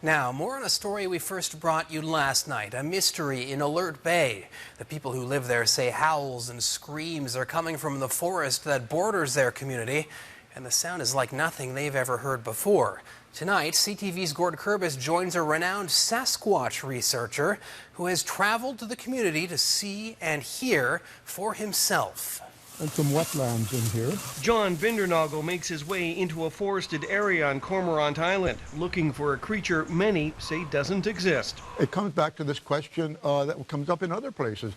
Now, more on a story we first brought you last night, a mystery in Alert Bay. The people who live there say howls and screams are coming from the forest that borders their community, and the sound is like nothing they've ever heard before. Tonight, CTV's KURBIS joins a renowned Sasquatch researcher who has traveled to the community to see and hear for himself. And some wetlands in here. John BINDERNAGEL makes his way into a forested area on Cormorant Island, looking for a creature many say doesn't exist. It comes back to this question that comes up in other places.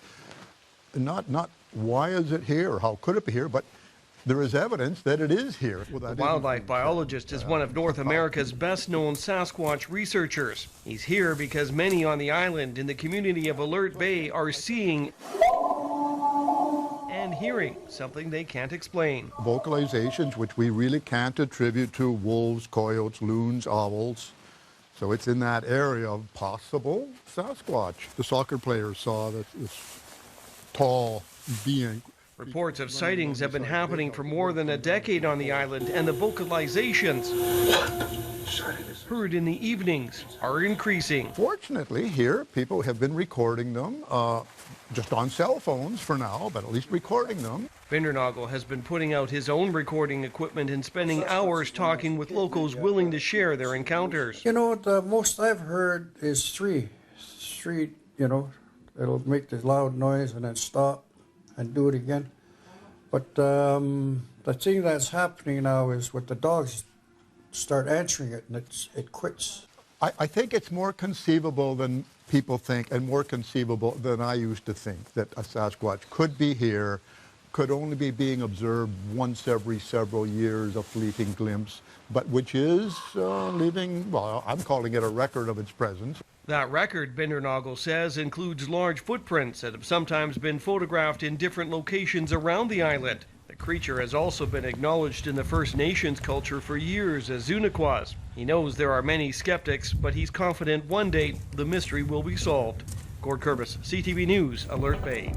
Not why is it here or how could it be here, but there is evidence that it is here. Well, the wildlife biologist is one of North America's best-known Sasquatch researchers. He's here because many on the island in the community of Alert Bay are seeing and hearing something they can't explain. Vocalizations, which we really can't attribute to wolves, coyotes, loons, owls. So it's in that area of possible Sasquatch. The soccer players saw this tall being. Reports of sightings have been happening for more than a decade on the island, and the vocalizations heard in the evenings are increasing. Fortunately, here, people have been recording them, just on cell phones for now, but at least recording them. BINDERNAGEL has been putting out his own recording equipment and spending hours talking with locals willing to share their encounters. You know, the most I've heard is three, you know, it'll make the loud noise and then stop and do it again. But the thing that's happening now is with the dogs start answering it and it quits. I think it's more conceivable than people think, and more conceivable than I used to think, that a Sasquatch could be here, could only be being observed once every several years, a fleeting glimpse, but which is leaving, well, I'm calling it a record of its presence. That record, BINDERNAGEL says, includes large footprints that have sometimes been photographed in different locations around the island. The creature has also been acknowledged in the First Nations culture for years as Zunaqua. He knows there are many skeptics, but he's confident one day the mystery will be solved. KURBIS, CTV News, Alert Bay.